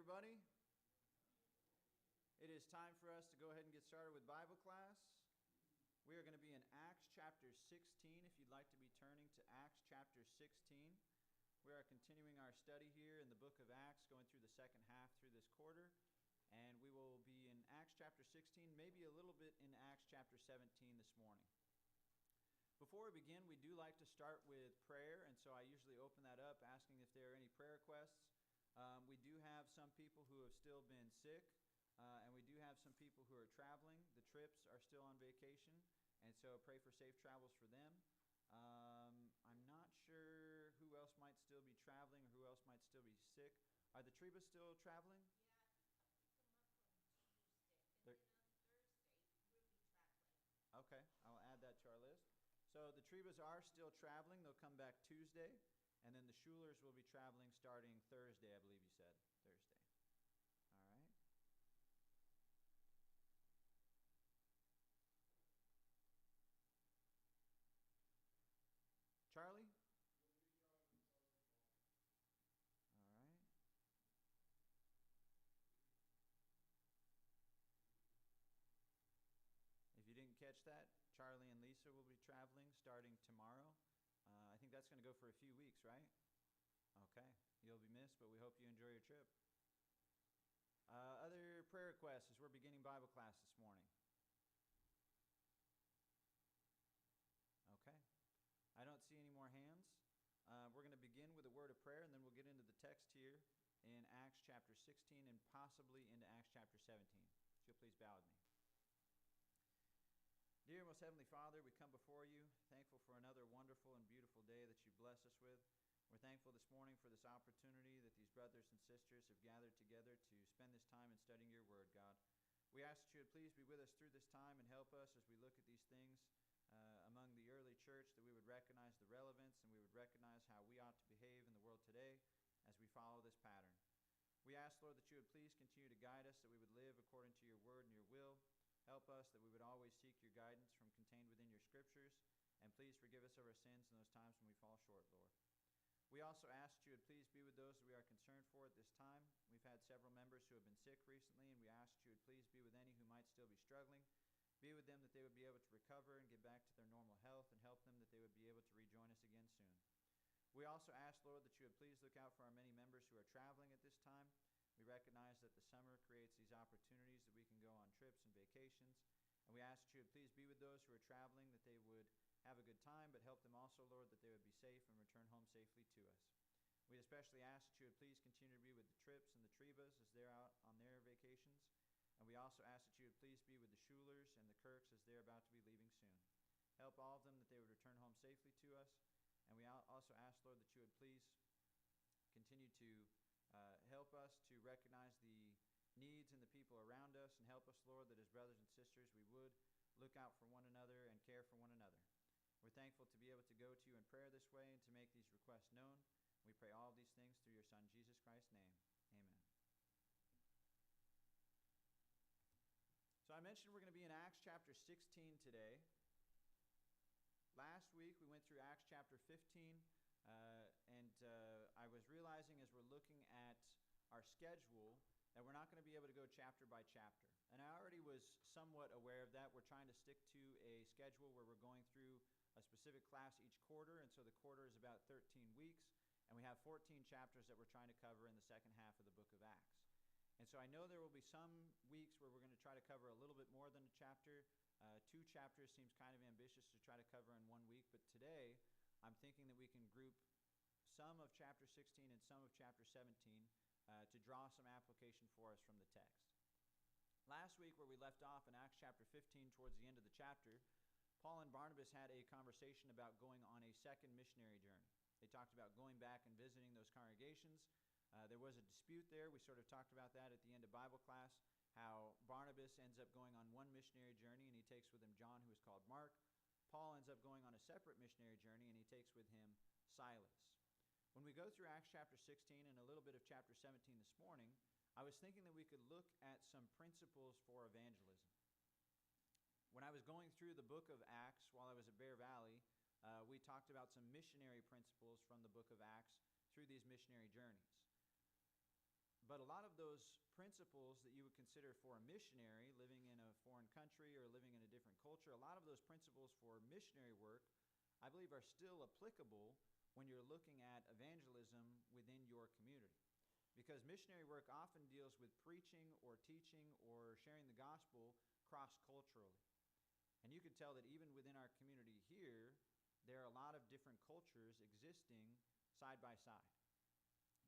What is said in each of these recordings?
everybody. It is time for us to go ahead and get started with Bible class. We are going to be in Acts chapter 16. If you'd like to be turning to Acts chapter 16. We are continuing our study here in the book of Acts, going through the second half through this quarter. And we will be in Acts chapter 16, maybe a little bit in Acts chapter 17 this morning. Before we begin, we do like to start with prayer, and so I usually open that up asking if there are any prayer requests. We do have some people who have still been sick, and we do have some people who are traveling. The trips are still on vacation, and so pray for safe travels for them. I'm not sure who else might still be traveling or who else might still be sick. Are the Trebas still traveling? Yeah, come up on Tuesday, and then on Thursday we'll be traveling. Okay, I'll add that to our list. So the Trebas are still traveling. They'll come back Tuesday. And then the Schulers will be traveling starting Thursday, I believe you said. Thursday. All right. Charlie? All right. If you didn't catch that, Charlie and Lisa will be traveling starting tomorrow. I think that's going to go for a few weeks, right? Okay. You'll be missed, but we hope you enjoy your trip. Other prayer requests as we're beginning Bible class this morning. Okay. I don't see any more hands. We're going to begin with a word of prayer, and then we'll get into the text here in Acts chapter 16 and possibly into Acts chapter 17. If you'll please bow with me. Dear most Heavenly Father, we come before you, thankful for another wonderful and beautiful day that you bless us with. We're thankful this morning for this opportunity that these brothers and sisters have gathered together to spend this time in studying your word, God. We ask that you would please be with us through this time and help us as we look at these things among the early church, that we would recognize the relevance and we would recognize how we ought to behave in the world today as we follow this pattern. We ask, Lord, that you would please continue to guide us, that we would live according to your word and your will. Help us that we would always seek your guidance from contained within your scriptures, and please forgive us of our sins in those times when we fall short, Lord. We also ask that you would please be with those that we are concerned for at this time. We've had several members who have been sick recently, and we ask that you would please be with any who might still be struggling. Be with them that they would be able to recover and get back to their normal health, and help them that they would be able to rejoin us again soon. We also ask, Lord, that you would please look out for our many members who are traveling at this time. We recognize that the summer creates these opportunities that we can go on trips and vacations. And we ask that you would please be with those who are traveling, that they would have a good time, but help them also, Lord, that they would be safe and return home safely to us. We especially ask that you would please continue to be with the Trips and the Trebas as they're out on their vacations. And we also ask that you would please be with the Schulers and the Kirks as they're about to be leaving soon. Help all of them that they would return home safely to us. And we also ask, Lord, that you would please continue to help us to recognize the needs and the people around us, and help us, Lord, that as brothers and sisters we would look out for one another and care for one another. We're thankful to be able to go to you in prayer this way and to make these requests known. We pray all of these things through your Son, Jesus Christ's name. Amen. So I mentioned we're going to be in Acts chapter 16 today. Last week we went through Acts chapter 15. I was realizing as we're looking at our schedule that we're not going to be able to go chapter by chapter. And I already was somewhat aware of that. We're trying to stick to a schedule where we're going through a specific class each quarter, and so the quarter is about 13 weeks, and we have 14 chapters that we're trying to cover in the second half of the book of Acts. And so I know there will be some weeks where we're going to try to cover a little bit more than a chapter. 2 chapters seems kind of ambitious to try to cover in 1 week, but today I'm thinking that we can group some of chapter 16 and some of chapter 17 to draw some application for us from the text. Last week, where we left off in Acts chapter 15 towards the end of the chapter, Paul and Barnabas had a conversation about going on a second missionary journey. They talked about going back and visiting those congregations. There was a dispute there. We sort of talked about that at the end of Bible class, how Barnabas ends up going on one missionary journey and he takes with him John, who is called Mark. Paul ends up going on a separate missionary journey and he takes with him Silas. When we go through Acts chapter 16 and a little bit of chapter 17 this morning, I was thinking that we could look at some principles for evangelism. When I was going through the book of Acts while I was at Bear Valley, we talked about some missionary principles from the book of Acts through these missionary journeys. But a lot of those principles that you would consider for a missionary living in a foreign country or living in a different culture, a lot of those principles for missionary work, I believe, are still applicable when you're looking at evangelism within your community. Because missionary work often deals with preaching or teaching or sharing the gospel cross-culturally. And you can tell that even within our community here, there are a lot of different cultures existing side by side.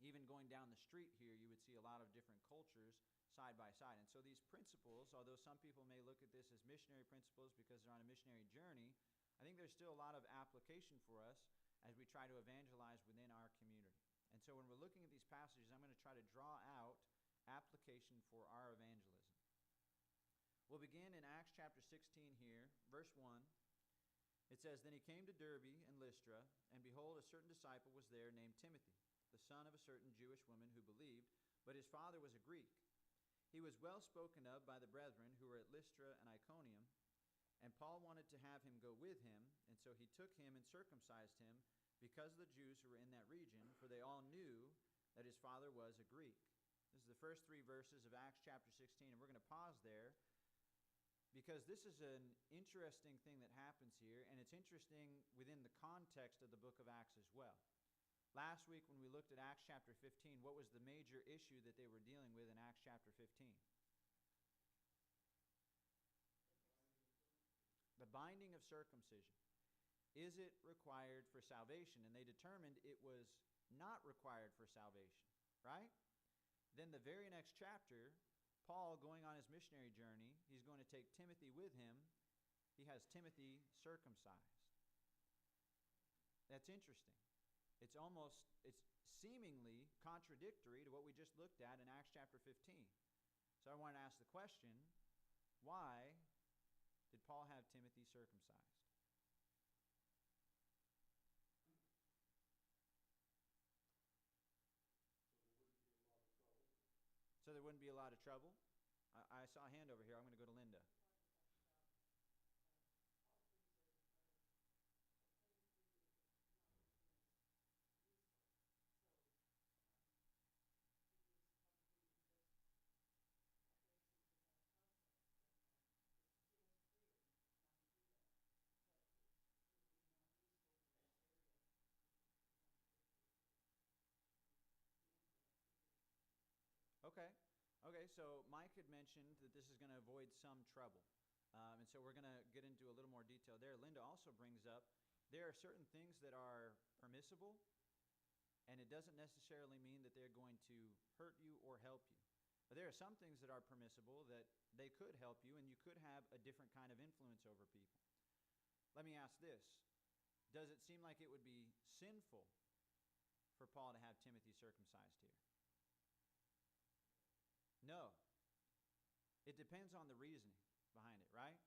Even going down the street here, you would see a lot of different cultures side by side. And so these principles, although some people may look at this as missionary principles because they're on a missionary journey, I think there's still a lot of application for us as we try to evangelize within our community. And so when we're looking at these passages, I'm going to try to draw out application for our evangelism. We'll begin in Acts chapter 16 here, verse 1. It says, "Then he came to Derbe and Lystra, and behold, a certain disciple was there named Timothy, the son of a certain Jewish woman who believed, but his father was a Greek. He was well spoken of by the brethren who were at Lystra and Iconium, and Paul wanted to have him go with him, and so he took him and circumcised him because of the Jews who were in that region, for they all knew that his father was a Greek." This is the first 3 verses of Acts chapter 16, and we're going to pause there because this is an interesting thing that happens here, and it's interesting within the context of the book of Acts as well. Last week when we looked at Acts chapter 15, what was the major issue that they were dealing with in Acts chapter 15? The binding of circumcision. Is it required for salvation? And they determined it was not required for salvation, right? Then the very next chapter, Paul, going on his missionary journey, he's going to take Timothy with him. He has Timothy circumcised. That's interesting. It's seemingly contradictory to what we just looked at in Acts chapter 15. So I want to ask the question, why did Paul have Timothy circumcised? So there wouldn't be a lot of trouble? I saw a hand over here. I'm going to go to Linda. Okay, so Mike had mentioned that this is going to avoid some trouble. And so we're going to get into a little more detail there. Linda also brings up there are certain things that are permissible, and it doesn't necessarily mean that they're going to hurt you or help you. But there are some things that are permissible that they could help you, and you could have a different kind of influence over people. Let me ask this. Does it seem like it would be sinful for Paul to have Timothy circumcised here? No. It depends on the reasoning behind it, right?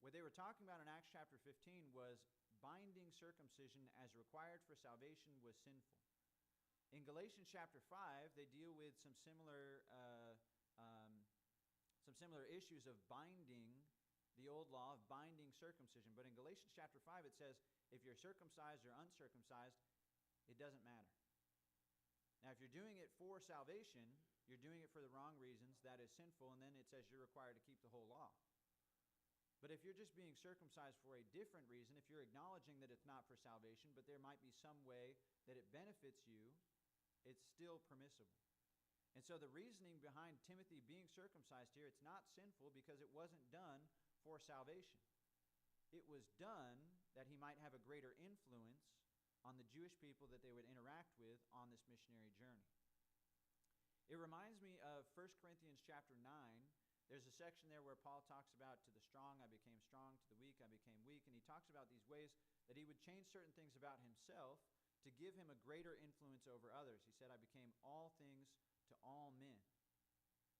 What they were talking about in Acts chapter 15 was binding circumcision as required for salvation was sinful. In Galatians chapter 5, they deal with some similar issues of binding the old law, of binding circumcision. But in Galatians chapter 5, it says, if you're circumcised or uncircumcised, it doesn't matter. Now, if you're doing it for salvation, you're doing it for the wrong reasons, that is sinful, and then it says you're required to keep the whole law. But if you're just being circumcised for a different reason, if you're acknowledging that it's not for salvation, but there might be some way that it benefits you, it's still permissible. And so the reasoning behind Timothy being circumcised here, it's not sinful because it wasn't done for salvation. It was done that he might have a greater influence on the Jewish people that they would interact with on this missionary journey. It reminds me of 1 Corinthians chapter 9. There's a section there where Paul talks about to the strong I became strong, to the weak I became weak, and he talks about these ways that he would change certain things about himself to give him a greater influence over others. He said, I became all things to all men,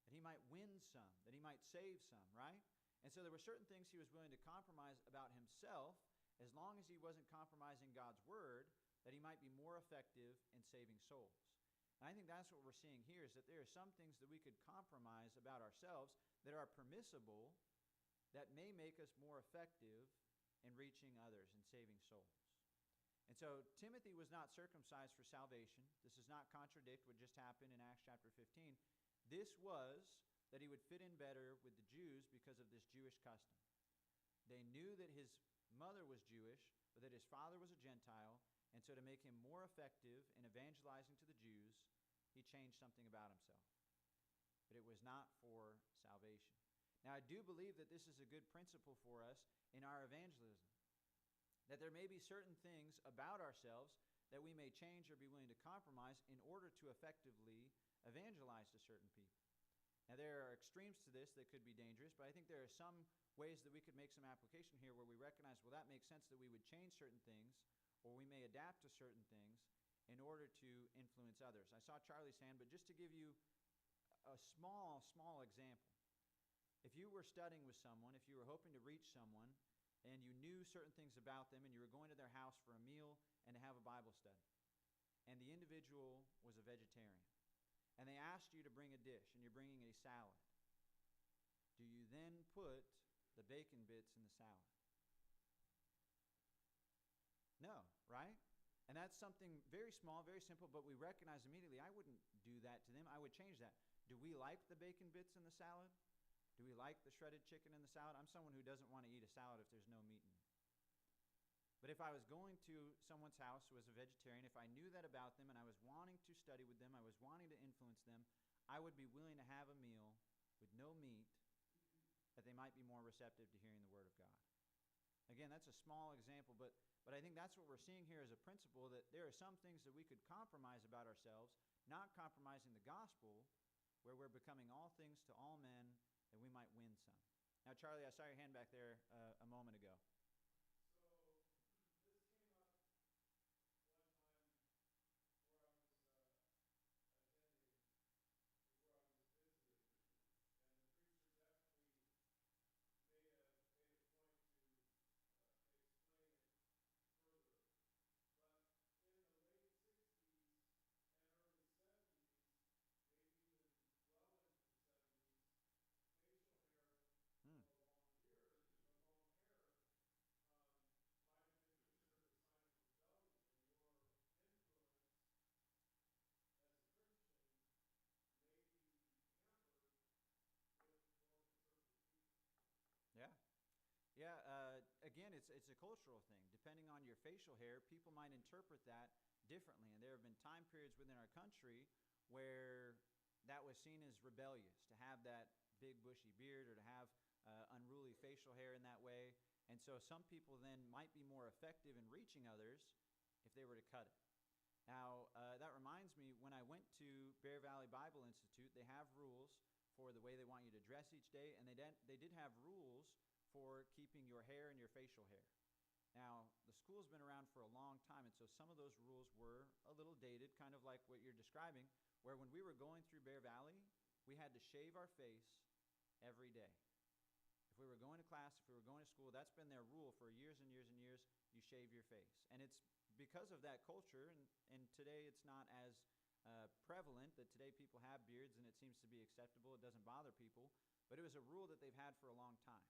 that he might win some, that he might save some, right? And so there were certain things he was willing to compromise about himself as long as he wasn't compromising God's word, that he might be more effective in saving souls. And I think that's what we're seeing here, is that there are some things that we could compromise about ourselves that are permissible that may make us more effective in reaching others and saving souls. And so Timothy was not circumcised for salvation. This does not contradict what just happened in Acts chapter 15. This was that he would fit in better with the Jews because of this Jewish custom. They knew that his mother was Jewish, but that his father was a Gentile, and so to make him more effective in evangelizing to the Jews, he changed something about himself. But it was not for salvation. Now, I do believe that this is a good principle for us in our evangelism, that there may be certain things about ourselves that we may change or be willing to compromise in order to effectively evangelize to certain people. Now, there are extremes to this that could be dangerous, but I think there are some ways that we could make some application here where we recognize, well, that makes sense that we would change certain things, or we may adapt to certain things in order to influence others. I saw Charlie's hand, but just to give you a small example. If you were studying with someone, if you were hoping to reach someone, and you knew certain things about them, and you were going to their house for a meal and to have a Bible study, and the individual was a vegetarian, and they asked you to bring a dish, and you're bringing a salad, do you then put the bacon bits in the salad? No, right? And that's something very small, very simple, but we recognize immediately, I wouldn't do that to them. I would change that. Do we like the bacon bits in the salad? Do we like the shredded chicken in the salad? I'm someone who doesn't want to eat a salad if there's no meat in it. But if I was going to someone's house who was a vegetarian, if I knew that about them and I was wanting to study with them, I was wanting to influence them, I would be willing to have a meal with no meat that they might be more receptive to hearing the Word of God. Again, that's a small example, but I think that's what we're seeing here as a principle, that there are some things that we could compromise about ourselves, not compromising the gospel, where we're becoming all things to all men, that we might win some. Now, Charlie, I saw your hand back there a moment ago. Hmm. Yeah. Yeah, again, it's a cultural thing. Depending on your facial hair, people might interpret that differently. And there have been time periods within our country where that was seen as rebellious, to have that big bushy beard or to have unruly facial hair in that way. And so some people then might be more effective in reaching others if they were to cut it. Now, that reminds me, when I went to Bear Valley Bible Institute, they have rules for the way they want you to dress each day, and they did have rules for keeping your hair and your facial hair. Now, the school's been around for a long time, and so some of those rules were a little dated, kind of like what you're describing, where when we were going through Bear Valley, we had to shave our face every day. If we were going to class, if we were going to school, that's been their rule for years and years and years, you shave your face. And it's because of that culture, and today it's not as prevalent, that today people have beards and it seems to be acceptable, it doesn't bother people, but it was a rule that they've had for a long time.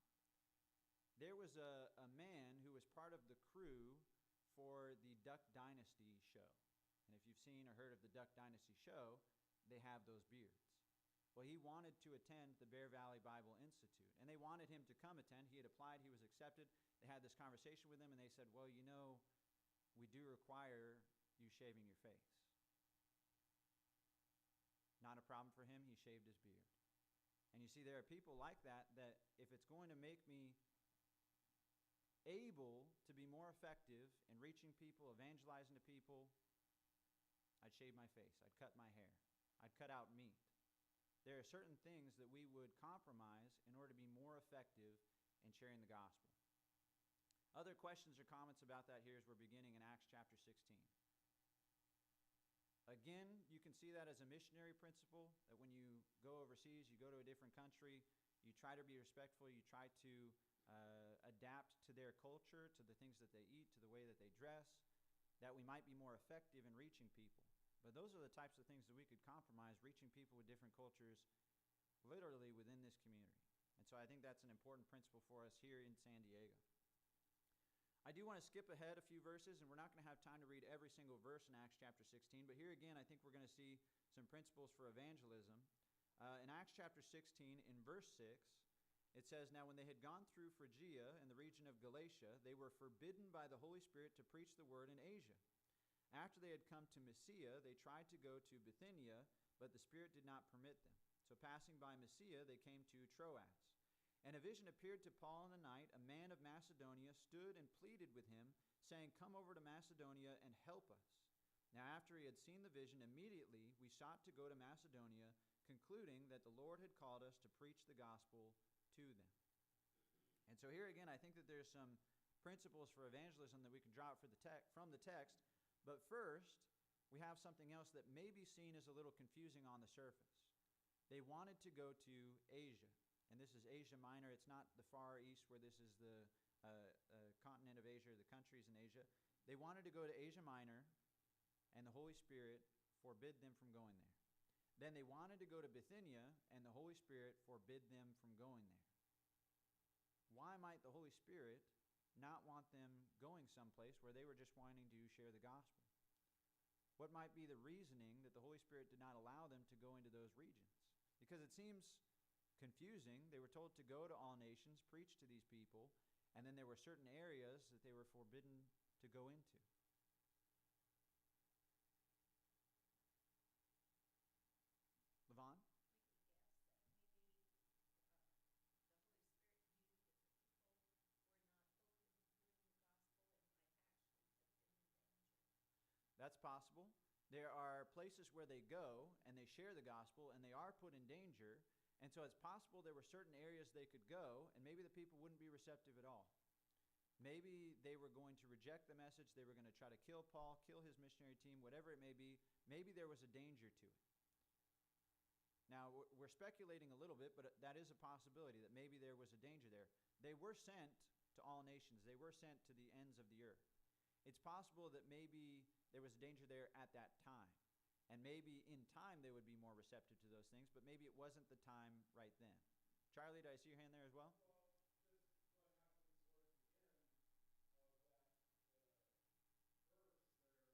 There was a man who was part of the crew for the Duck Dynasty show. And if you've seen or heard of the Duck Dynasty show, they have those beards. Well, he wanted to attend the Bear Valley Bible Institute, and they wanted him to come attend. He had applied, he was accepted. They had this conversation with him, and they said, well, you know, we do require you shaving your face. Not a problem for him, he shaved his beard. And you see, there are people like that, that if it's going to make me able to be more effective in reaching people, evangelizing to people, I'd shave my face, I'd cut my hair, I'd cut out meat. There are certain things that we would compromise in order to be more effective in sharing the gospel. Other questions or comments about that here as we're beginning in Acts chapter 16. Again, you can see that as a missionary principle, that when you go overseas, you go to a different country, you try to be respectful, you try to adapt to their culture, to the things that they eat, to the way that they dress, that we might be more effective in reaching people. But those are the types of things that we could compromise, reaching people with different cultures literally within this community. And so I think that's an important principle for us here in San Diego. I do want to skip ahead a few verses, and we're not going to have time to read every single verse in Acts chapter 16, but here again I think we're going to see some principles for evangelism. In Acts chapter 16, in verse 6, it says, "Now when they had gone through Phrygia and the region of Galatia, they were forbidden by the Holy Spirit to preach the word in Asia. After they had come to Mysia, they tried to go to Bithynia, but the Spirit did not permit them. So passing by Mysia, they came to Troas. And a vision appeared to Paul in the night. A man of Macedonia stood and pleaded with him, saying, 'Come over to Macedonia and help us.' Now after he had seen the vision, immediately we sought to go to Macedonia, concluding that the Lord had called us to preach the gospel to them." And so here again, I think that there's some principles for evangelism that we can draw out from the text. But first, we have something else that may be seen as a little confusing on the surface. They wanted to go to Asia. And this is Asia Minor. It's not the Far East where this is the continent of Asia, or the countries in Asia. They wanted to go to Asia Minor, and the Holy Spirit forbid them from going there. Then they wanted to go to Bithynia, and the Holy Spirit forbid them from going there. Why might the Holy Spirit not want them going someplace where they were just wanting to share the gospel? What might be the reasoning that the Holy Spirit did not allow them to go into those regions? Because it seems confusing. They were told to go to all nations, preach to these people, and then there were certain areas that they were forbidden to go into. Levon? We could guess that maybe the Holy Spirit knew that the people were not open to hearing the gospel and might actually put them in danger. That's possible. There are places where they go and they share the gospel and they are put in danger. And so it's possible there were certain areas they could go and maybe the people wouldn't be receptive at all. Maybe they were going to reject the message. They were going to try to kill Paul, kill his missionary team, whatever it may be. Maybe there was a danger to it. Now, we're speculating a little bit, but that is a possibility that maybe there was a danger there. They were sent to all nations. They were sent to the ends of the earth. It's possible that maybe there was a danger there at that time. And maybe in time they would be more receptive to those things, but maybe it wasn't the time right then. Charlie, did I see your hand there as well? Well, this what happens towards the end of that verse there, that there was a need in Macedonia that the Spirit wanted them to deal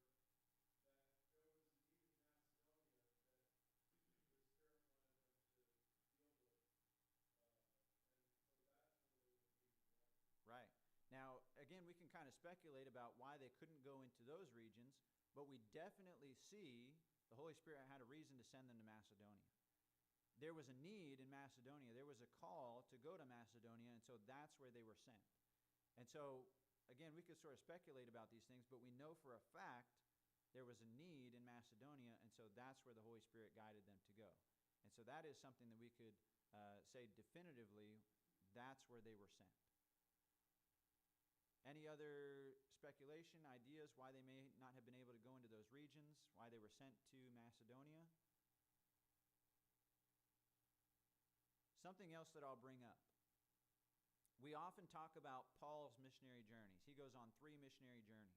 with, and so that's where they would be directed. Right. Now, again, we can kind of speculate about why they couldn't go into those regions, but we definitely see the Holy Spirit had a reason to send them to Macedonia. There was a need in Macedonia. There was a call to go to Macedonia, and so that's where they were sent. And so, again, we could sort of speculate about these things, but we know for a fact there was a need in Macedonia, and so that's where the Holy Spirit guided them to go. And so that is something that we could say definitively, that's where they were sent. Any other speculation, ideas why they may not have been able to go into those regions, why they were sent to Macedonia? Something else that I'll bring up. We often talk about Paul's missionary journeys. He goes on 3 missionary journeys.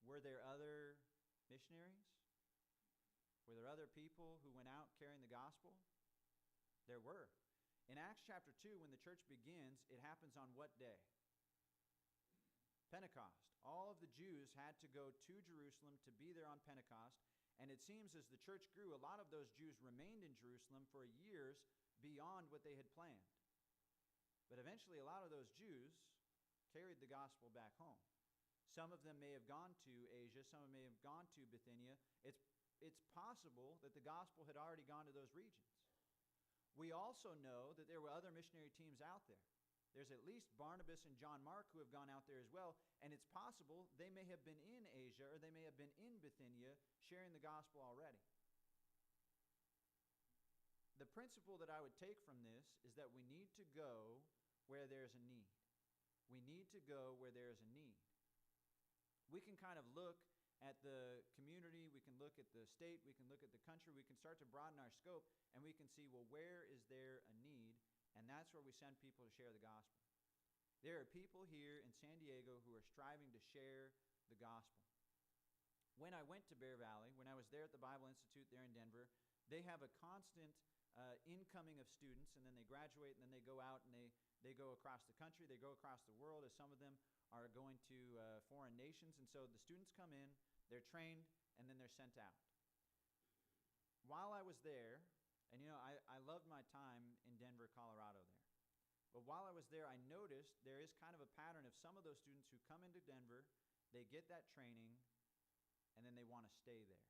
Were there other missionaries? Were there other people who went out carrying the gospel? There were. In Acts chapter 2, when the church begins, it happens on what day? Pentecost. All of the Jews had to go to Jerusalem to be there on Pentecost, and it seems as the church grew, a lot of those Jews remained in Jerusalem for years beyond what they had planned. But eventually a lot of those Jews carried the gospel back home. Some of them may have gone to Asia, some of them may have gone to Bithynia. It's possible that the gospel had already gone to those regions. We also know that there were other missionary teams out there. There's at least Barnabas and John Mark who have gone out there as well, and it's possible they may have been in Asia or they may have been in Bithynia sharing the gospel already. The principle that I would take from this is that we need to go where there's a need. We need to go where there is a need. We can kind of look at the community, we can look at the state, we can look at the country, we can start to broaden our scope, and we can see, well, where is there a need? And that's where we send people to share the gospel. There are people here in San Diego who are striving to share the gospel. When I went to Bear Valley, when I was there at the Bible Institute there in Denver, they have a constant incoming of students, and then they graduate, and then they go out and They go across the country, they go across the world, as some of them are going to foreign nations. And so the students come in, they're trained, and then they're sent out. While I was there, and I loved my time in Denver, Colorado there. But while I was there, I noticed there is kind of a pattern of some of those students who come into Denver, they get that training, and then they want to stay there.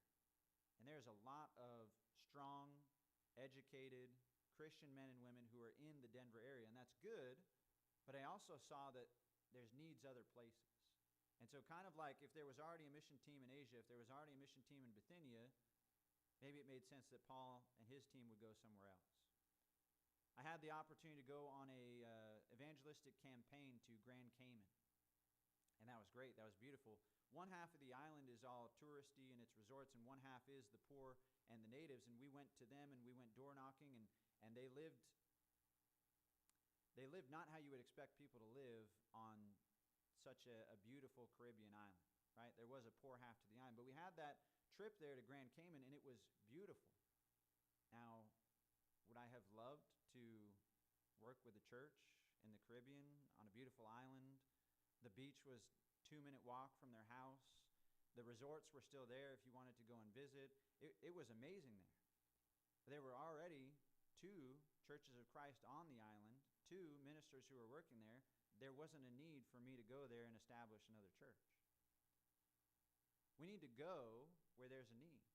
And there's a lot of strong, educated Christian men and women who are in the Denver area, and that's good, but I also saw that there's needs other places. And so kind of like if there was already a mission team in Asia, if there was already a mission team in Bithynia, maybe it made sense that Paul and his team would go somewhere else. I had the opportunity to go on a evangelistic campaign to Grand Cayman, and that was great. That was beautiful. One half of the island is all touristy and its resorts, and one half is the poor and the natives. And we went to them, and we went door knocking, and they lived not how you would expect people to live on such a beautiful Caribbean island, right? There was a poor half to the island, but we had that trip there to Grand Cayman, and it was beautiful. Now, would I have loved to work with a church in the Caribbean on a beautiful island? The beach was 2-minute walk from their house. The resorts were still there if you wanted to go and visit. It was amazing there. There were already 2 churches of Christ on the island, 2 ministers who were working there. There wasn't a need for me to go there and establish another church. We need to go where there's a need.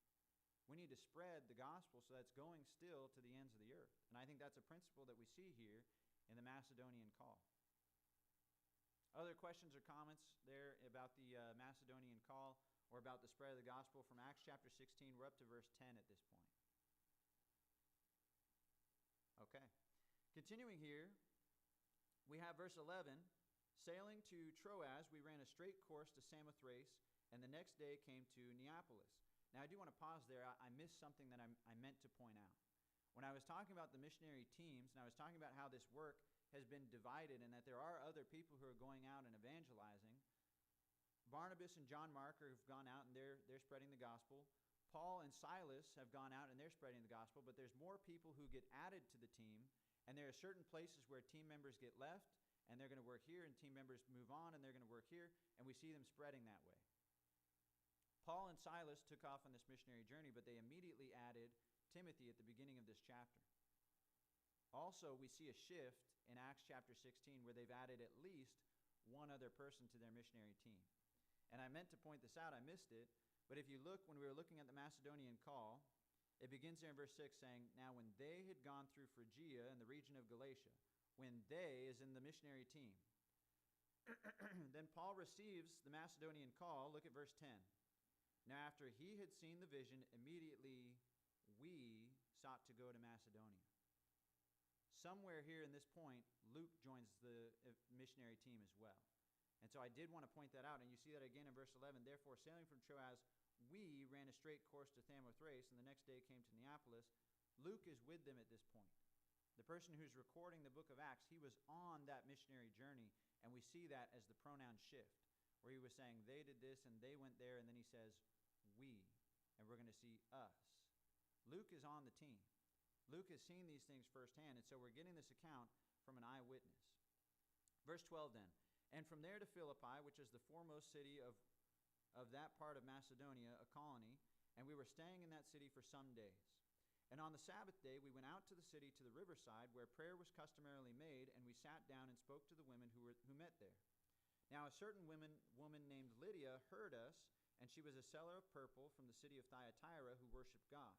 We need to spread the gospel so that's going still to the ends of the earth. And I think that's a principle that we see here in the Macedonian call. Other questions or comments there about the Macedonian call or about the spread of the gospel from Acts chapter 16? We're up to verse 10 at this point. Okay. Continuing here, we have verse 11. Sailing to Troas, we ran a straight course to Samothrace, and the next day came to Neapolis. Now, I do want to pause there. I missed something that I meant to point out. When I was talking about the missionary teams, and I was talking about how this work has been divided and that there are other people who are going out and evangelizing, Barnabas and John Mark have gone out and they're spreading the gospel. Paul and Silas have gone out and they're spreading the gospel, but there's more people who get added to the team, and there are certain places where team members get left, and they're going to work here, and team members move on, and they're going to work here, and we see them spreading that way. Paul and Silas took off on this missionary journey, but they immediately added Timothy at the beginning of this chapter. Also, we see a shift in Acts chapter 16 where they've added at least one other person to their missionary team. And I meant to point this out, I missed it, but if you look, when we were looking at the Macedonian call, it begins there in verse 6 saying, now when they had gone through Phrygia and the region of Galatia, when they is in the missionary team, then Paul receives the Macedonian call. Look at verse 10. Now after he had seen the vision, immediately we sought to go to Macedonia. Somewhere here in this point, Luke joins the missionary team as well. And so I did want to point that out. And you see that again in verse 11. Therefore, sailing from Troas, we ran a straight course to Samothrace, and the next day came to Neapolis. Luke is with them at this point. The person who's recording the book of Acts, he was on that missionary journey, and we see that as the pronoun shift, where he was saying they did this and they went there, and then he says we, and we're going to see us. Luke is on the team. Luke has seen these things firsthand, and so we're getting this account from an eyewitness. Verse 12 then, and from there to Philippi, which is the foremost city of that part of Macedonia, a colony, and we were staying in that city for some days. And on the Sabbath day, we went out to the city to the riverside, where prayer was customarily made, and we sat down and spoke to the women who met there. Now a certain woman named Lydia heard us, and she was a seller of purple from the city of Thyatira who worshipped God.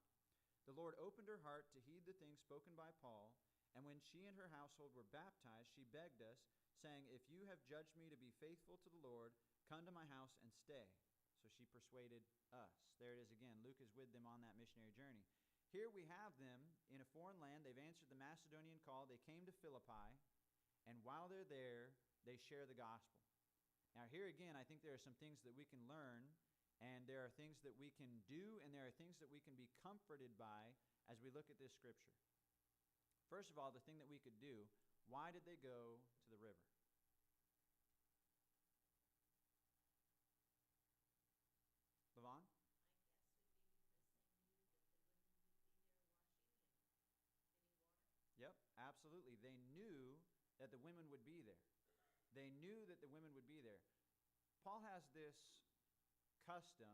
The Lord opened her heart to heed the things spoken by Paul, and when she and her household were baptized, she begged us, saying, if you have judged me to be faithful to the Lord, come to my house and stay. So she persuaded us. There it is again. Luke is with them on that missionary journey. Here we have them in a foreign land. They've answered the Macedonian call. They came to Philippi, and while they're there, they share the gospel. Now here again, I think there are some things that we can learn, and there are things that we can do, and there are things that we can be comforted by as we look at this scripture. First of all, the thing that we could do, why did they go to the river? Levon? I guess would be because they knew that they wouldn't be there washing and getting water. Yep, absolutely. They knew that the women would be there. They knew that the women would be there. Paul has this custom,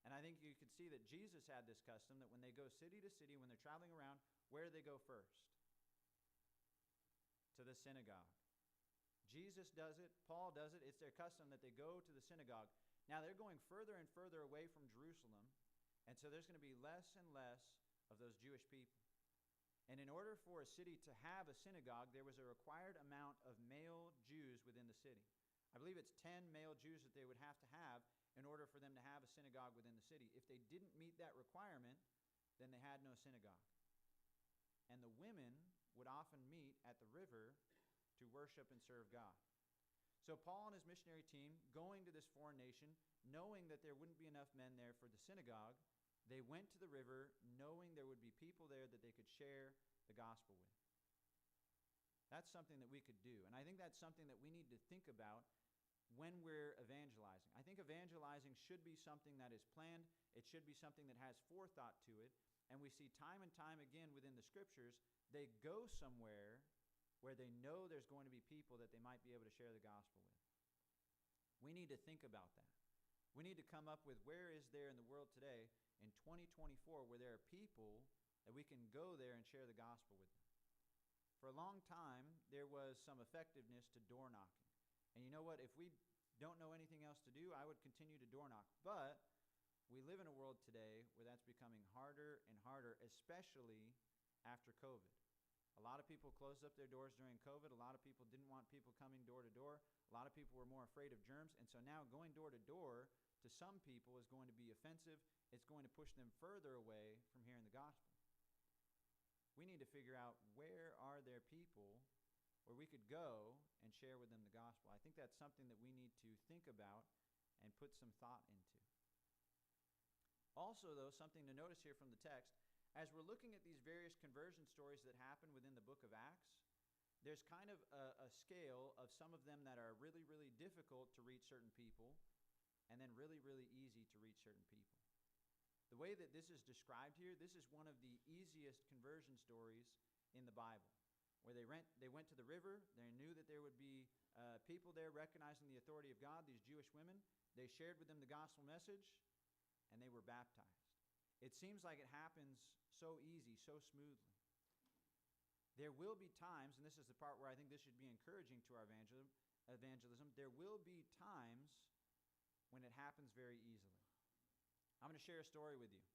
and I think you could see that Jesus had this custom, that when they go city to city, when they're traveling around, where do they go first? To the synagogue. Jesus does it. Paul does it. It's their custom that they go to the synagogue. Now they're going further and further away from Jerusalem, and so there's going to be less and less of those Jewish people. And in order for a city to have a synagogue, there was a required amount of male Jews within the city. I believe it's 10 male Jews that they would have to have in order for them to have a synagogue within the city. If they didn't meet that requirement, then they had no synagogue. And the women would often meet at the river to worship and serve God. So Paul and his missionary team, going to this foreign nation, knowing that there wouldn't be enough men there for the synagogue, they went to the river knowing there would be people there that they could share the gospel with. That's something that we could do. And I think that's something that we need to think about when we're evangelizing. I think evangelizing should be something that is planned. It should be something that has forethought to it. And we see time and time again within the scriptures, they go somewhere where they know there's going to be people that they might be able to share the gospel with. We need to think about that. We need to come up with where is there in the world today in 2024 where there are people that we can go there and share the gospel with them. For a long time, there was some effectiveness to door knocking. And you know what? If we don't know anything else to do, I would continue to door knock. But we live in a world today where that's becoming harder and harder, especially after COVID. A lot of people closed up their doors during COVID. A lot of people didn't want people coming door to door. A lot of people were more afraid of germs. And so now going door to door to some people is going to be offensive. It's going to push them further away from hearing the gospel. We need to figure out where are there people where we could go and share with them the gospel. I think that's something that we need to think about and put some thought into. Also, though, something to notice here from the text, as we're looking at these various conversion stories that happen within the book of Acts, there's kind of a scale of some of them that are really, really difficult to reach certain people and then really, really easy to reach certain people. The way that this is described here, this is one of the easiest conversion stories in the Bible, where they went to the river. They knew that there would be people there recognizing the authority of God, these Jewish women. They shared with them the gospel message, and they were baptized. It seems like it happens so easy, so smoothly. There will be times, and this is the part where I think this should be encouraging to our evangelism, there will be times when it happens very easily. I'm going to share a story with you.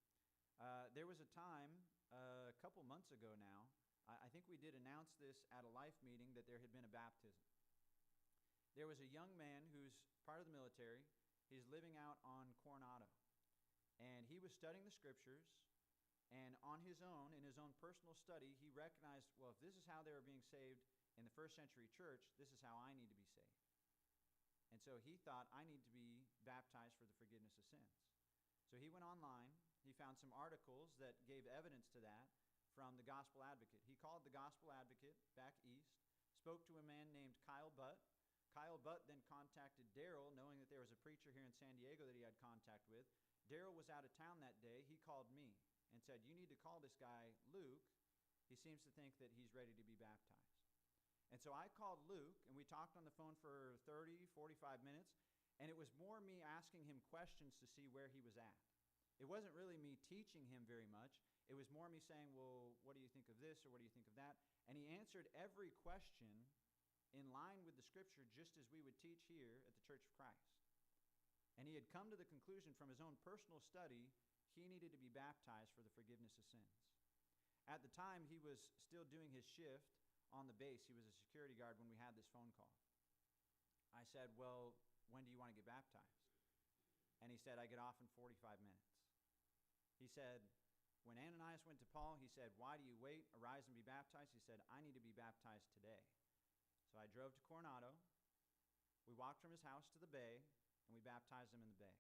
There was a time a couple months ago now, I think we did announce this at a life meeting that there had been a baptism. There was a young man who's part of the military. He's living out on Coronado. And he was studying the scriptures, and on his own, in his own personal study, he recognized, well, if this is how they were being saved in the first century church, this is how I need to be saved. And so he thought, I need to be baptized for the forgiveness of sins. So he went online. He found some articles that gave evidence to that from the Gospel Advocate. He called the Gospel Advocate back east, spoke to a man named Kyle Butt. Kyle Butt then contacted Daryl, knowing that there was a preacher here in San Diego that he had contact with. Daryl was out of town that day. He called me and said, you need to call this guy Luke. He seems to think that he's ready to be baptized. And so I called Luke, and we talked on the phone for 30, 45 minutes, and it was more me asking him questions to see where he was at. It wasn't really me teaching him very much. It was more me saying, well, what do you think of this, or what do you think of that? And he answered every question in line with the scripture, just as we would teach here at the Church of Christ. And he had come to the conclusion from his own personal study, he needed to be baptized for the forgiveness of sins. At the time, he was still doing his shift on the base. He was a security guard when we had this phone call. I said, well, when do you want to get baptized? And he said, I get off in 45 minutes. He said, when Ananias went to Paul, he said, why do you wait? Arise and be baptized. He said, I need to be baptized today. So I drove to Coronado. We walked from his house to the bay, and we baptized him in the bay.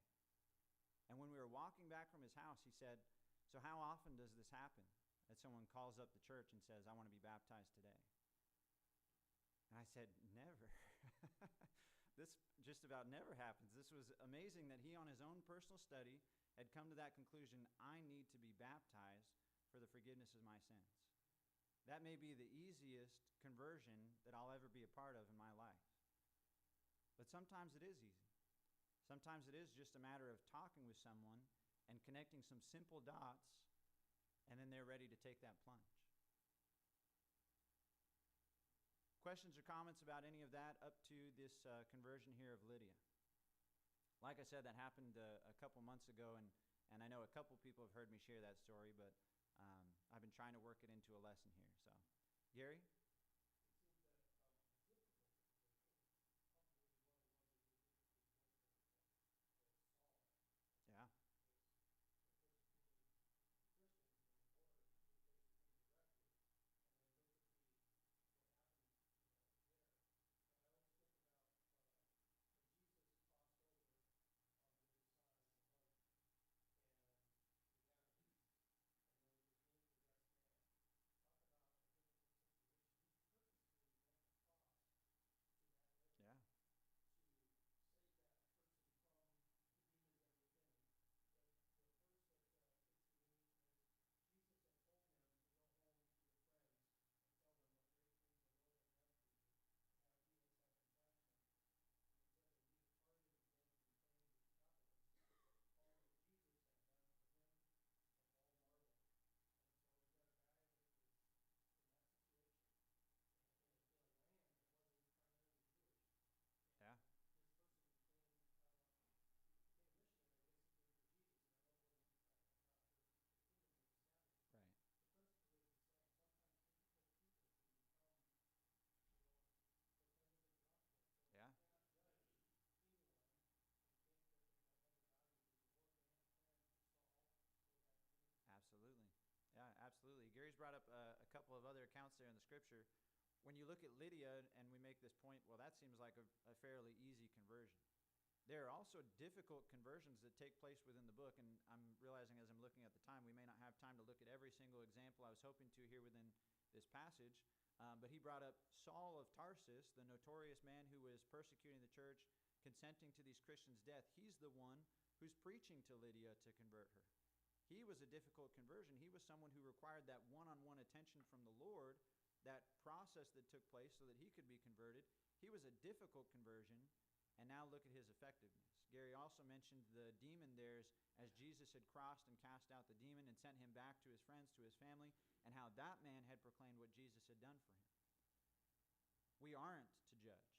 And when we were walking back from his house, he said, so how often does this happen, that someone calls up the church and says, I want to be baptized today? And I said, never. This just about never happens. This was amazing that he, on his own personal study, had come to that conclusion, I need to be baptized for the forgiveness of my sins. That may be the easiest conversion that I'll ever be a part of in my life. But sometimes it is easy. Sometimes it is just a matter of talking with someone and connecting some simple dots, and then they're ready to take that plunge. Questions or comments about any of that up to this conversion here of Lydia? Like I said, that happened a couple months ago, and I know a couple people have heard me share that story, but I've been trying to work it into a lesson here. So, Gary? It seems that the difficult conversion is probably one of the ones that Jesus rejoiced over that Saul Yeah. was persecuting Christians, and the Lord did take him directly. And then look at what happened, there. But I always think about when Jesus crossed over on the other side in the boat, and he had a and there was this incorrect man. Talk about a difficult situation. He purposely went across to that area Yeah. to save that person from the demon that was in him. The verse that gets to me is Jesus had told him to go home to your friends and tell them what great things the Lord had done for you and how he has had compassion on you. And it said that he departed again from saying the travelers all that Jesus had done for him, and all marveled. And so you got a guy that was in that situation in a land that wasn't primarily Jewish. Yeah. And this person became a missionary basically for Jesus, and I know it wasn't not for the kingdom was established. Right. The principle is the same. Sometimes difficult people can become, proclaimers of the gospel. So Yeah. you cannot judge anyone and think that they don't have a value. Did the Lord plan Saul for that ministry? Absolutely. Yeah, absolutely. Gary's brought up a couple of other accounts there in the scripture. When you look at Lydia and we make this point, well, that seems like a fairly easy conversion. There are also difficult conversions that take place within the book, and I'm realizing as I'm looking at the time, we may not have time to look at every single example I was hoping to here within this passage, but he brought up Saul of Tarsus, the notorious man who was persecuting the church, consenting to these Christians' death. He's the one who's preaching to Lydia to convert her. He was a difficult conversion. He was someone who required that one-on-one attention from the Lord, that process that took place so that he could be converted. He was a difficult conversion, and now look at his effectiveness. Gary also mentioned the demon there as Jesus had crossed and cast out the demon and sent him back to his friends, to his family, and how that man had proclaimed what Jesus had done for him. We aren't to judge.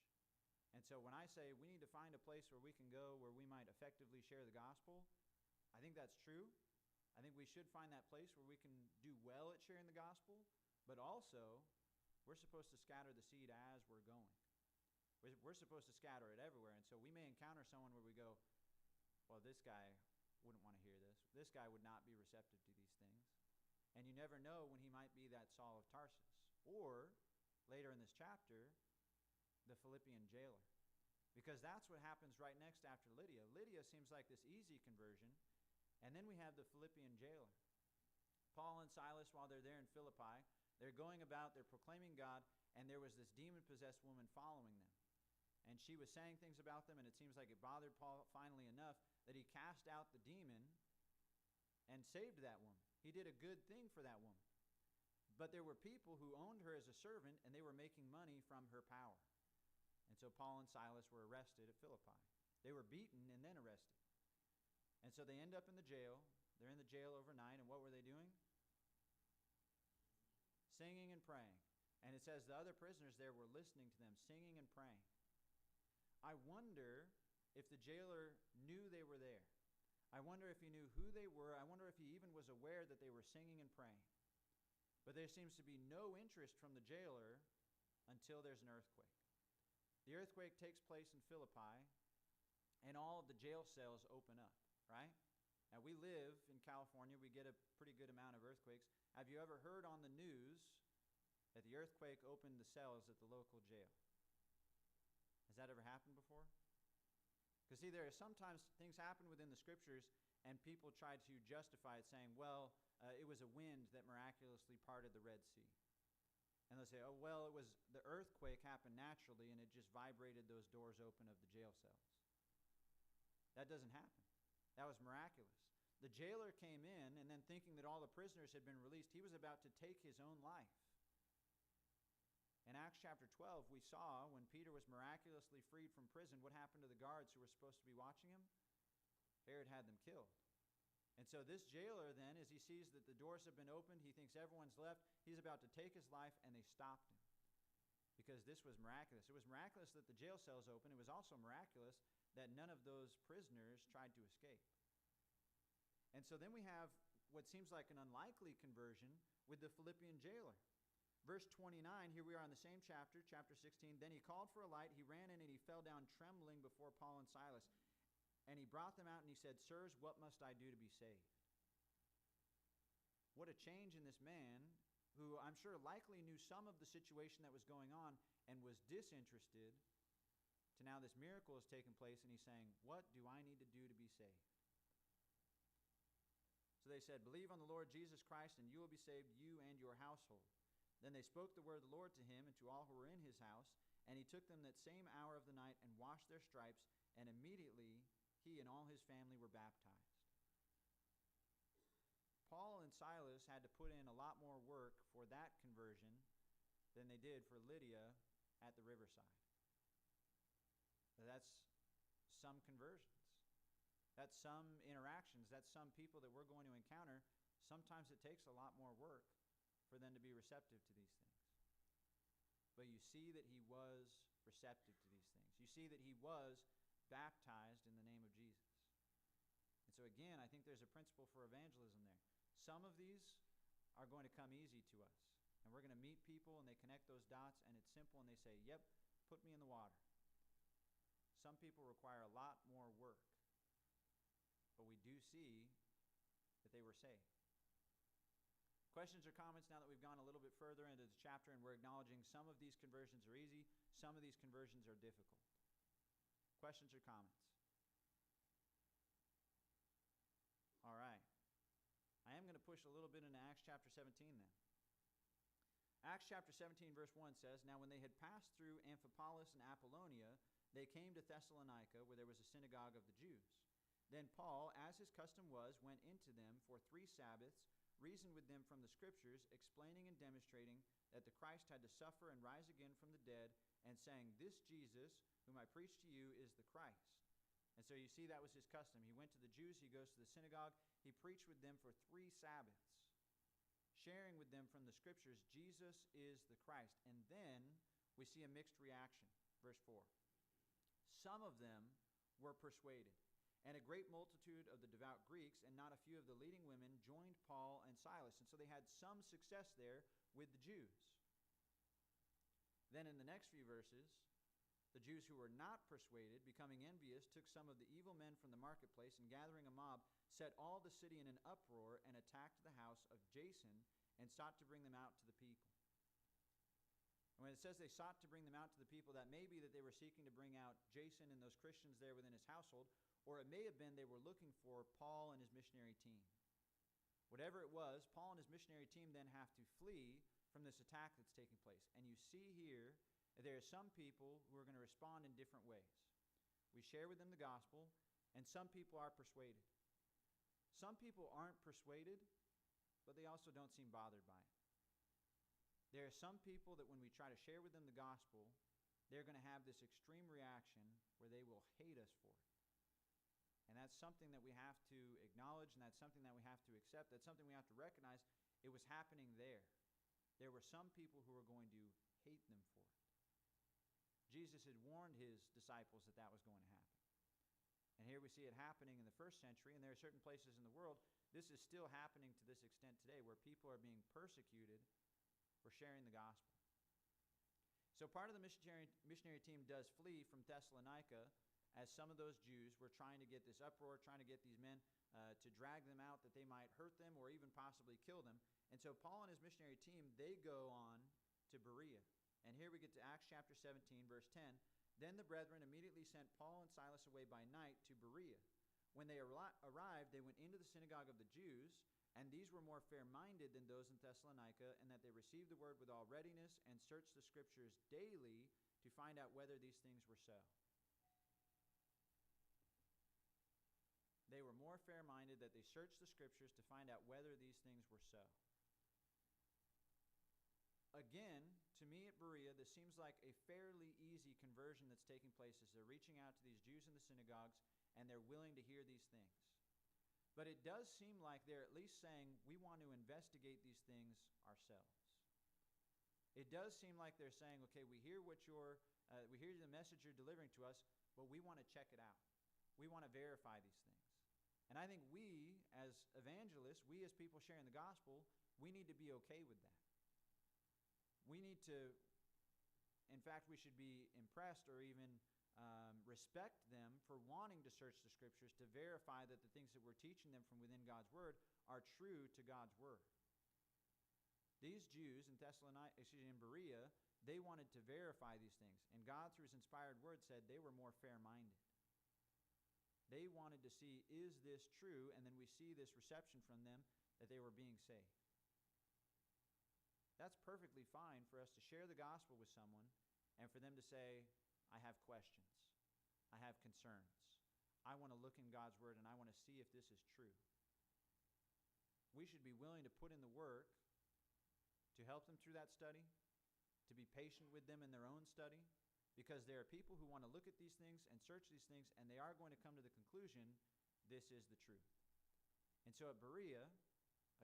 And so when I say we need to find a place where we can go where we might effectively share the gospel, I think that's true. I think we should find that place where we can do well at sharing the gospel, but also we're supposed to scatter the seed as we're going. We're supposed to scatter it everywhere, and so we may encounter someone where we go, well, this guy wouldn't want to hear this. This guy would not be receptive to these things. And you never know when he might be that Saul of Tarsus. Or, later in this chapter, the Philippian jailer. Because that's what happens right next after Lydia. Lydia seems like this easy conversion, and then we have the Philippian jailer. Paul and Silas, while they're there in Philippi, they're going about, they're proclaiming God, and there was this demon-possessed woman following them. And she was saying things about them, and it seems like it bothered Paul finally enough that he cast out the demon and saved that woman. He did a good thing for that woman. But there were people who owned her as a servant, and they were making money from her power. And so Paul and Silas were arrested at Philippi. They were beaten and then arrested. And so they end up in the jail. They're in the jail overnight, and what were they doing? Singing and praying. And it says the other prisoners there were listening to them, singing and praying. I wonder if the jailer knew they were there. I wonder if he knew who they were. I wonder if he even was aware that they were singing and praying. But there seems to be no interest from the jailer until there's an earthquake. The earthquake takes place in Philippi, and all of the jail cells open up, right? Now, we live in California. We get a pretty good amount of earthquakes. Have you ever heard on the news that the earthquake opened the cells at the local jail? Has that ever happened before? Because see, there are sometimes things happen within the scriptures and people try to justify it saying, well, it was a wind that miraculously parted the Red Sea. And they'll say, oh, well, it was the earthquake happened naturally and it just vibrated those doors open of the jail cells. That doesn't happen. That was miraculous. The jailer came in and then thinking that all the prisoners had been released, he was about to take his own life. And Acts chapter 12, we saw when Peter was miraculously freed from prison, what happened to the guards who were supposed to be watching him? Herod had them killed. And so this jailer then, as he sees that the doors have been opened, he thinks everyone's left, he's about to take his life, and they stopped him. Because this was miraculous. It was miraculous that the jail cells opened. It was also miraculous that none of those prisoners tried to escape. And so then we have what seems like an unlikely conversion with the Philippian jailer. Verse 29, here we are in the same chapter, chapter 16. Then he called for a light, he ran in, and he fell down trembling before Paul and Silas. And he brought them out, and he said, Sirs, what must I do to be saved? What a change in this man, who I'm sure likely knew some of the situation that was going on and was disinterested, to now this miracle has taken place, and he's saying, what do I need to do to be saved? So they said, Believe on the Lord Jesus Christ, and you will be saved, you and your household. Then they spoke the word of the Lord to him and to all who were in his house, and he took them that same hour of the night and washed their stripes, and immediately he and all his family were baptized. Paul and Silas had to put in a lot more work for that conversion than they did for Lydia at the riverside. That's some conversions. That's some interactions. That's some people that we're going to encounter. Sometimes it takes a lot more work for them to be receptive to these things. But you see that he was receptive to these things. You see that he was baptized in the name of Jesus. And so again, I think there's a principle for evangelism there. Some of these are going to come easy to us. And we're going to meet people and they connect those dots and it's simple and they say, yep, put me in the water. Some people require a lot more work. But we do see that they were saved. Questions or comments now that we've gone a little bit further into the chapter and we're acknowledging some of these conversions are easy, some of these conversions are difficult. Questions or comments? All right. I am going to push a little bit into Acts chapter 17 then. Acts chapter 17 verse 1 says, Now when they had passed through Amphipolis and Apollonia, they came to Thessalonica, where there was a synagogue of the Jews. Then Paul, as his custom was, went into them for 3 Sabbaths, reasoned with them from the Scriptures, explaining and demonstrating that the Christ had to suffer and rise again from the dead, and saying, This Jesus, whom I preach to you, is the Christ. And so you see that was his custom. He went to the Jews, he goes to the synagogue, he preached with them for 3 Sabbaths, sharing with them from the Scriptures, Jesus is the Christ. And then we see a mixed reaction. Verse 4. Some of them were persuaded, and a great multitude of the devout Greeks and not a few of the leading women joined Paul and Silas. And so they had some success there with the Jews. Then in the next few verses, the Jews who were not persuaded, becoming envious, took some of the evil men from the marketplace and gathering a mob, set all the city in an uproar and attacked the house of Jason and sought to bring them out to the people. And when it says they sought to bring them out to the people, that may be that they were seeking to bring out Jason and those Christians there within his household, or it may have been they were looking for Paul and his missionary team. Whatever it was, Paul and his missionary team then have to flee from this attack that's taking place. And you see here that there are some people who are going to respond in different ways. We share with them the gospel, and some people are persuaded. Some people aren't persuaded, but they also don't seem bothered by it. There are some people that when we try to share with them the gospel, they're going to have this extreme reaction where they will hate us for it. And that's something that we have to acknowledge, and that's something that we have to accept. That's something we have to recognize. It was happening there. There were some people who were going to hate them for it. Jesus had warned his disciples that that was going to happen. And here we see it happening in the first century, and there are certain places in the world, this is still happening to this extent today, where people are being persecuted for sharing the gospel. So part of the missionary team does flee from Thessalonica, as some of those Jews were trying to get this uproar, trying to get these men to drag them out, that they might hurt them or even possibly kill them. And so Paul and his missionary team, they go on to Berea. And here we get to Acts chapter 17, verse 10. Then the brethren immediately sent Paul and Silas away by night to Berea. When they arrived, they went into the synagogue of the Jews, and these were more fair-minded than those in Thessalonica, and that they received the word with all readiness and searched the Scriptures daily to find out whether these things were so. They were more fair-minded that they searched the Scriptures to find out whether these things were so. Again, to me at Berea, this seems like a fairly easy conversion that's taking place as they're reaching out to these Jews in the synagogues and they're willing to hear these things. But it does seem like they're at least saying, we want to investigate these things ourselves. It does seem like they're saying, okay, we hear the message you're delivering to us, but we want to check it out. We want to verify these things. And I think we, as evangelists, we as people sharing the gospel, we need to be okay with that. We need to, in fact, we should be impressed or even respect them for wanting to search the Scriptures to verify that the things that we're teaching them from within God's Word are true to God's Word. These Jews in Berea, they wanted to verify these things. And God, through His inspired Word, said they were more fair-minded. They wanted to see, is this true? And then we see this reception from them that they were being saved. That's perfectly fine for us to share the gospel with someone and for them to say, I have questions. I have concerns. I want to look in God's Word and I want to see if this is true. We should be willing to put in the work to help them through that study, to be patient with them in their own study, because there are people who want to look at these things and search these things, and they are going to come to the conclusion, this is the truth. And so at Berea,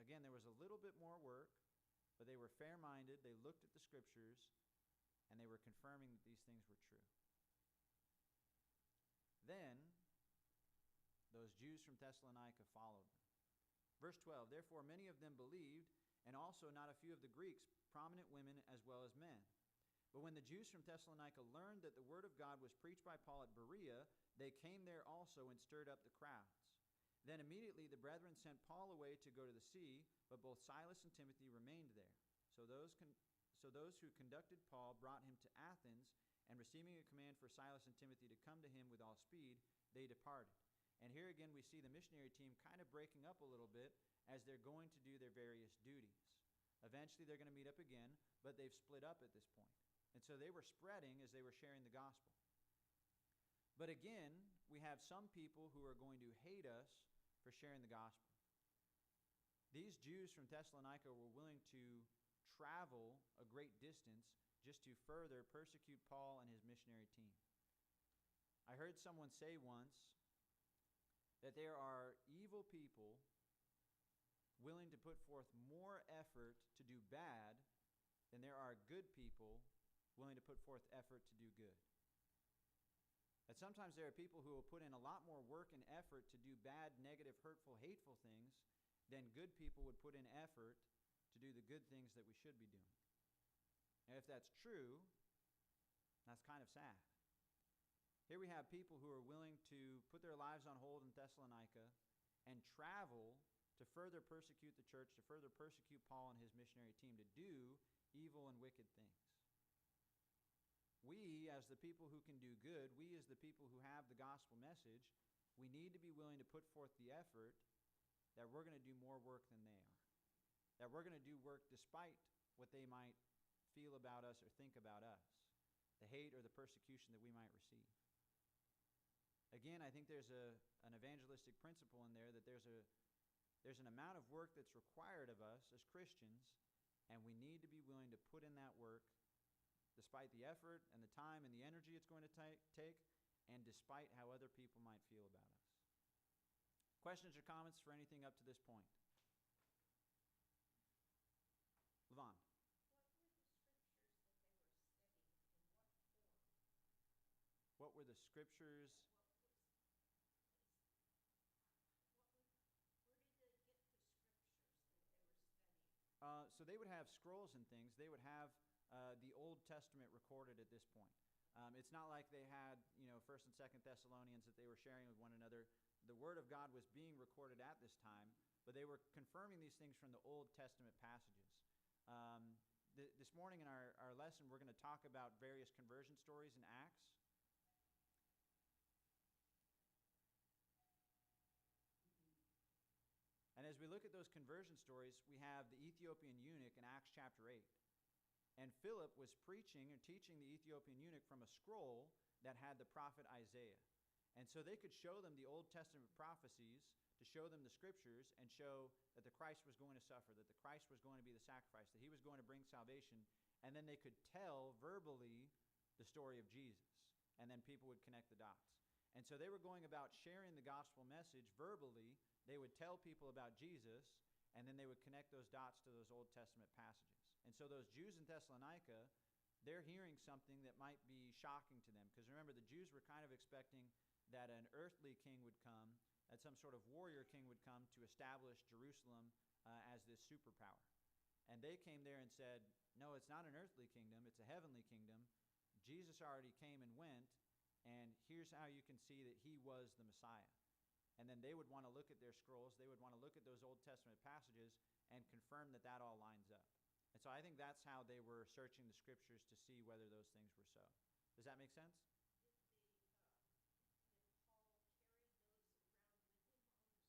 again, there was a little bit more work, but they were fair-minded, they looked at the Scriptures, and they were confirming that these things were true. Then, those Jews from Thessalonica followed them. Verse 12, therefore many of them believed, and also not a few of the Greeks, prominent women as well as men. But when the Jews from Thessalonica learned that the word of God was preached by Paul at Berea, they came there also and stirred up the crowds. Then immediately the brethren sent Paul away to go to the sea, but both Silas and Timothy remained there. So those who conducted Paul brought him to Athens, and receiving a command for Silas and Timothy to come to him with all speed, they departed. And here again we see the missionary team kind of breaking up a little bit as they're going to do their various duties. Eventually they're going to meet up again, but they've split up at this point. And so they were spreading as they were sharing the gospel. But again, we have some people who are going to hate us for sharing the gospel. These Jews from Thessalonica were willing to travel a great distance just to further persecute Paul and his missionary team. I heard someone say once that there are evil people willing to put forth more effort to do bad than there are good people willing to put forth effort to do good. That sometimes there are people who will put in a lot more work and effort to do bad, negative, hurtful, hateful things than good people would put in effort to do the good things that we should be doing. And if that's true, that's kind of sad. Here we have people who are willing to put their lives on hold in Thessalonica and travel to further persecute the church, to further persecute Paul and his missionary team, to do evil and wicked things. We, as the people who can do good, we as the people who have the gospel message, we need to be willing to put forth the effort that we're going to do more work than they are. That we're going to do work despite what they might feel about us or think about us, the hate or the persecution that we might receive. Again, I think there's an evangelistic principle in there that there's an amount of work that's required of us as Christians, and we need to be willing to put in that work despite the effort and the time and the energy it's going to take, and despite how other people might feel about us. Questions or comments for anything up to this point? Levon. What were the scriptures that they were studying, and what form? What were the scriptures? Where did they get the scriptures that they were studying? So they would have scrolls and things. They would have the Old Testament recorded at this point. It's not like they had, 1st and 2nd Thessalonians that they were sharing with one another. The Word of God was being recorded at this time, but they were confirming these things from the Old Testament passages. This morning in our lesson, we're going to talk about various conversion stories in Acts. And as we look at those conversion stories, we have the Ethiopian eunuch in Acts chapter 8. And Philip was preaching or teaching the Ethiopian eunuch from a scroll that had the prophet Isaiah. And so they could show them the Old Testament prophecies, to show them the scriptures, and show that the Christ was going to suffer, that the Christ was going to be the sacrifice, that he was going to bring salvation, and then they could tell verbally the story of Jesus, and then people would connect the dots. And so they were going about sharing the gospel message verbally. They would tell people about Jesus, and then they would connect those dots to those Old Testament passages. And so those Jews in Thessalonica, they're hearing something that might be shocking to them. Because remember, the Jews were kind of expecting that an earthly king would come, that some sort of warrior king would come to establish Jerusalem as this superpower. And they came there and said, no, it's not an earthly kingdom, it's a heavenly kingdom. Jesus already came and went, and here's how you can see that he was the Messiah. And then they would want to look at their scrolls, they would want to look at those Old Testament passages and confirm that that all lines up. And so I think that's how they were searching the scriptures to see whether those things were so. Does that make sense? Did Paul carry those around with him on the scrolls, or did people have them readily available?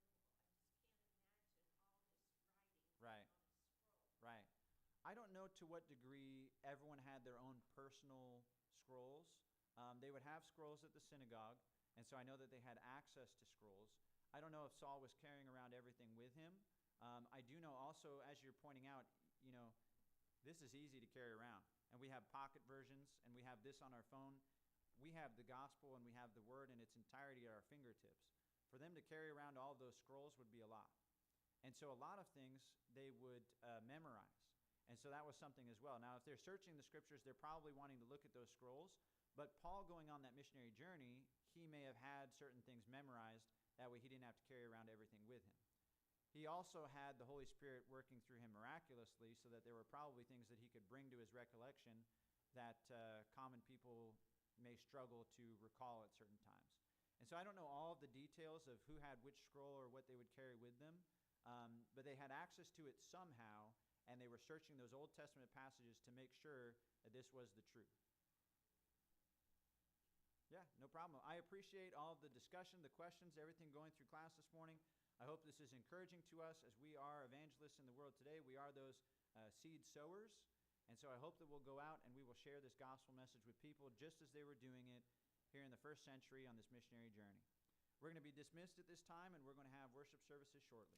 I just can't imagine all this writing Right. on a scroll. Right. I don't know to what degree everyone had their own personal scrolls. They would have scrolls at the synagogue, and so I know that they had access to scrolls. I don't know if Saul was carrying around everything with him. I do know also, as you're pointing out, this is easy to carry around. And we have pocket versions, and we have this on our phone. We have the gospel, and we have the word in its entirety at our fingertips. For them to carry around all of those scrolls would be a lot. And so a lot of things they would memorize. And so that was something as well. Now, if they're searching the scriptures, they're probably wanting to look at those scrolls. But Paul going on that missionary journey, he may have had certain things memorized. That way he didn't have to carry around everything with him. He also had the Holy Spirit working through him miraculously, so that there were probably things that he could bring to his recollection that common people may struggle to recall at certain times. And so I don't know all of the details of who had which scroll or what they would carry with them, but they had access to it somehow, and they were searching those Old Testament passages to make sure that this was the truth. Yeah, no problem. I appreciate all of the discussion, the questions, everything going through class this morning. I hope this is encouraging to us as we are evangelists in the world today. We are those seed sowers. And so I hope that we'll go out and we will share this gospel message with people just as they were doing it here in the first century on this missionary journey. We're going to be dismissed at this time, and we're going to have worship services shortly.